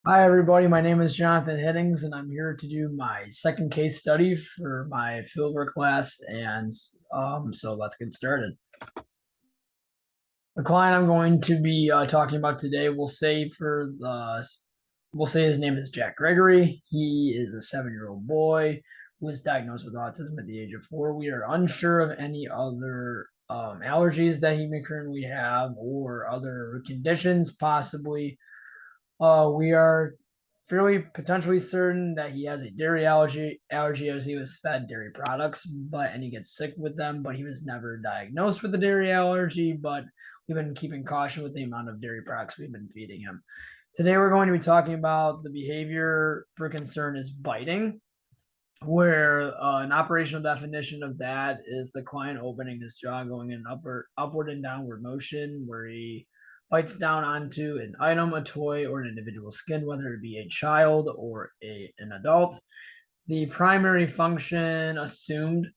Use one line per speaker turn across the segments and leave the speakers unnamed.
Hi, everybody. My name is Jonathan Hiddings, and I'm here to do my second case study for my fieldwork class. So let's get started. The client I'm going to be talking about today, we'll say his name is Jack Gregory. He is a 7-year-old boy who was diagnosed with autism at the age of 4. We are unsure of any other allergies that he may currently have or other conditions possibly. We are fairly potentially certain that he has a dairy allergy as he was fed dairy products, and he gets sick with them, but he was never diagnosed with a dairy allergy, but we've been keeping caution with the amount of dairy products we've been feeding him. Today we're going to be talking about the behavior for concern is biting, where an operational definition of that is the client opening his jaw, going in upward and downward motion, where he bites down onto an item, a toy, or an individual's skin, whether it be a child or an adult. The primary function assumed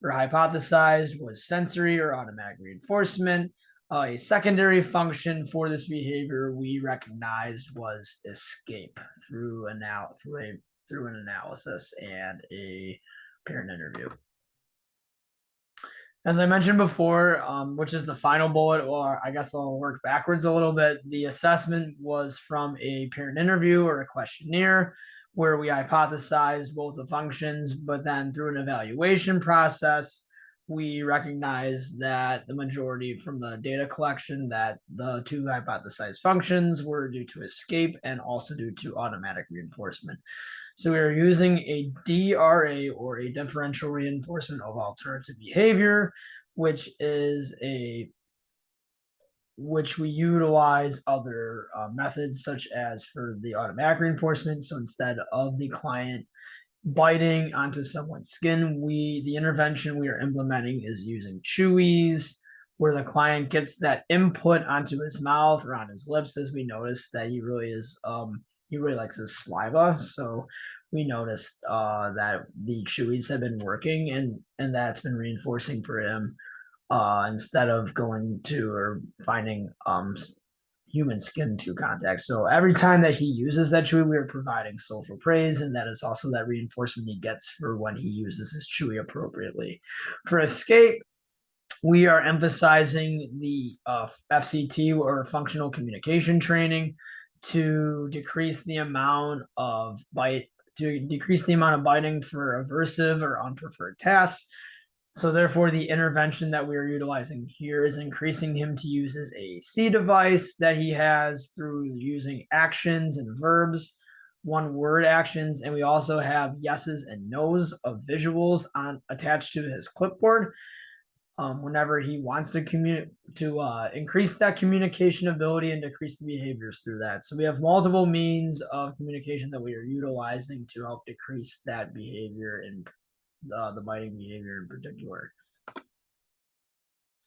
or hypothesized was sensory or automatic reinforcement. A secondary function for this behavior we recognized was escape through an analysis and a parent interview. As I mentioned before, which is the final bullet, or I guess I'll work backwards a little bit. The assessment was from a parent interview or a questionnaire where we hypothesized both the functions, but then through an evaluation process, we recognized that the majority from the data collection that the two hypothesized functions were due to escape and also due to automatic reinforcement. So we are using a DRA or a differential reinforcement of alternative behavior, which is a which we utilize other methods such as for the automatic reinforcement. So instead of the client biting onto someone's skin, the intervention we are implementing is using chewies, where the client gets that input onto his mouth or on his lips, as we notice that he really likes his saliva. So we noticed that the chewies have been working, and that's been reinforcing for him, instead of going to or finding human skin to contact. So every time that he uses that chewy, we are providing social praise, and that is also that reinforcement he gets for when he uses his chewy appropriately. For escape, we are emphasizing the FCT or functional communication training to decrease the amount of biting for aversive or unpreferred tasks. So therefore, the intervention that we are utilizing here is increasing him to use his AAC device that he has through using actions and verbs, one word actions, and we also have yeses and nos of visuals attached to his clipboard. Whenever he wants to increase that communication ability and decrease the behaviors through that. So we have multiple means of communication that we are utilizing to help decrease that behavior and the biting behavior in particular.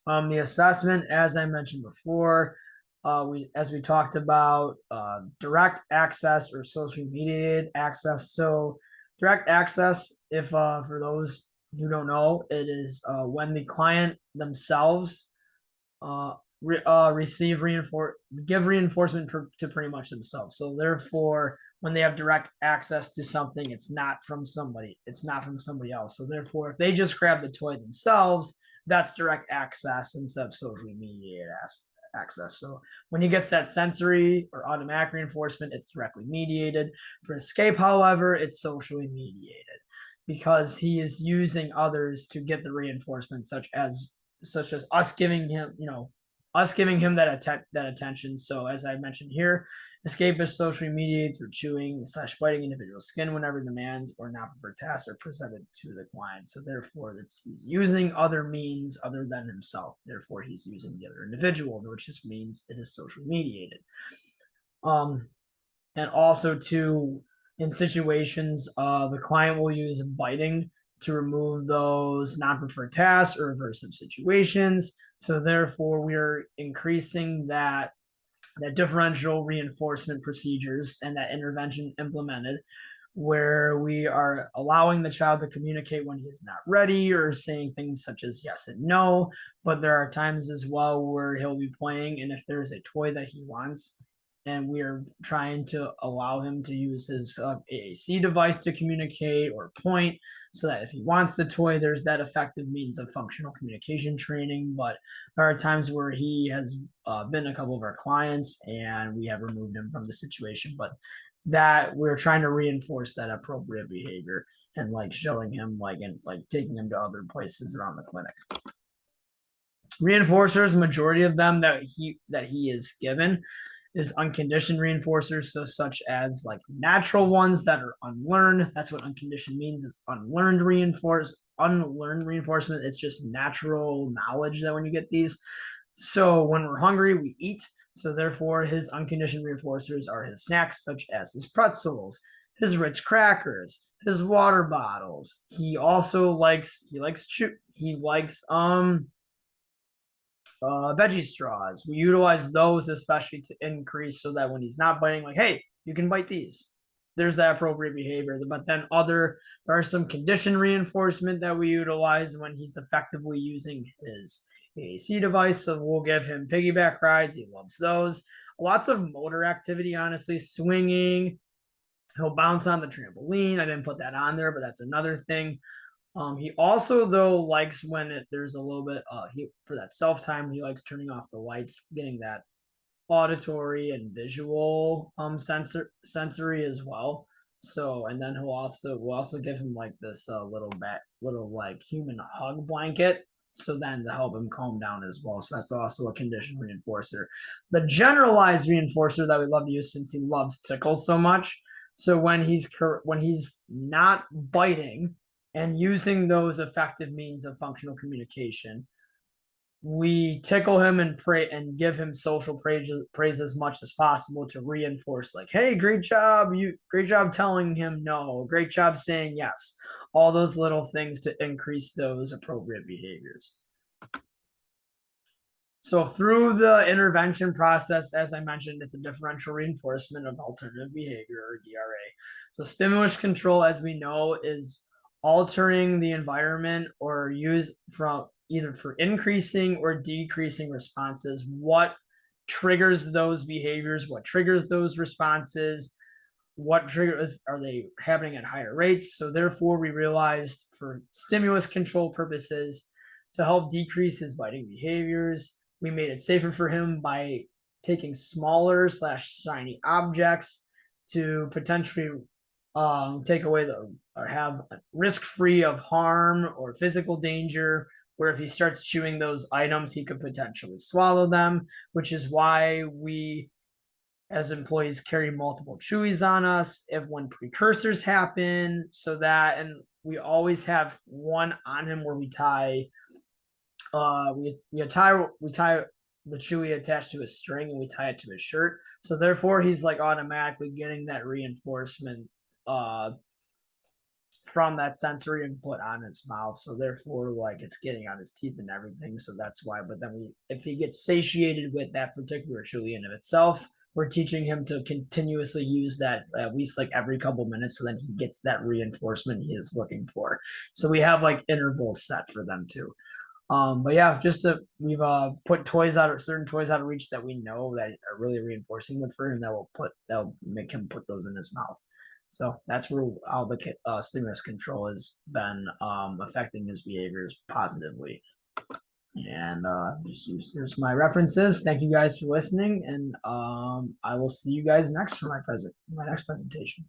The assessment, as I mentioned before, as we talked about, direct access or socially mediated access. So direct access, if for those who don't know, it is when the client themselves give reinforcement to pretty much themselves. So therefore, when they have direct access to something, it's not from somebody else. So therefore, if they just grab the toy themselves, that's direct access instead of socially mediated access. So when he gets that sensory or automatic reinforcement, it's directly mediated. For escape, however, it's socially mediated because he is using others to get the reinforcement, such as us giving him that attention. So as I mentioned here, escape is socially mediated through chewing / biting individual skin whenever demands or not preferred tasks are presented to the client. So therefore, he's using other means other than himself. Therefore, he's using the other individual, which just means it is socially mediated. And also too, in situations, the client will use biting to remove those non-preferred tasks or aversive situations. So therefore, we are increasing that differential reinforcement procedures and that intervention implemented, where we are allowing the child to communicate when he's not ready or saying things such as yes and no. But there are times as well where he'll be playing, and if there's a toy that he wants, and we are trying to allow him to use his AAC device to communicate or point, so that if he wants the toy, there's that effective means of functional communication training. But there are times where he has been a couple of our clients, and we have removed him from the situation. But that we're trying to reinforce that appropriate behavior and like showing him and taking him to other places around the clinic. Reinforcers, majority of them that he is given is unconditioned reinforcers, so such as like natural ones that are unlearned. That's what unconditioned means, is unlearned reinforcement. It's just natural knowledge that when you get these. So when we're hungry, we eat. So therefore, his unconditioned reinforcers are his snacks, such as his pretzels, his Ritz crackers, his water bottles. He also likes veggie straws. We utilize those especially to increase, so that when he's not biting, like, hey, you can bite these. There's that appropriate behavior. But then there are some conditioned reinforcement that we utilize when he's effectively using his AAC device. So we'll give him piggyback rides. He loves those. Lots of motor activity, honestly, swinging. He'll bounce on the trampoline. I didn't put that on there, but that's another thing. He also though likes when there's a little bit for that self time, he likes turning off the lights, getting that auditory and visual sensory as well. So, and then we'll also give him like this little like human hug blanket, so then to help him calm down as well. So that's also a conditioned reinforcer. The generalized reinforcer that we love to use, since he loves tickles so much. So when he's not biting and using those effective means of functional communication, we tickle him and pray and give him social praise as much as possible to reinforce, like, hey, great job, great job telling him no, great job saying yes, all those little things to increase those appropriate behaviors. So through the intervention process, as I mentioned, it's a differential reinforcement of alternative behavior, or DRA. So stimulus control, as we know, is altering the environment or use from either for increasing or decreasing responses. What triggers those behaviors? What triggers those responses? What triggers are they happening at higher rates? So therefore, we realized for stimulus control purposes, to help decrease his biting behaviors, we made it safer for him by taking smaller / shiny objects to potentially take away or have risk-free of harm or physical danger, where if he starts chewing those items, he could potentially swallow them, which is why we as employees carry multiple chewies on us when precursors happen, so that, and we always have one on him where we tie the chewy attached to a string, and we tie it to his shirt. So therefore, he's like automatically getting that reinforcement from that sensory input on his mouth. So therefore, like, it's getting on his teeth and everything. So that's why. But then if he gets satiated with that particular chewy in of itself, we're teaching him to continuously use that at least like every couple minutes, so then he gets that reinforcement he is looking for. So we have like intervals set for them too. But yeah, we've put certain toys out of reach that we know that are really reinforcing it for him, that'll make him put those in his mouth. So that's where all the stimulus control has been affecting his behaviors positively. And here's my references. Thank you guys for listening, and I will see you guys next for my next presentation.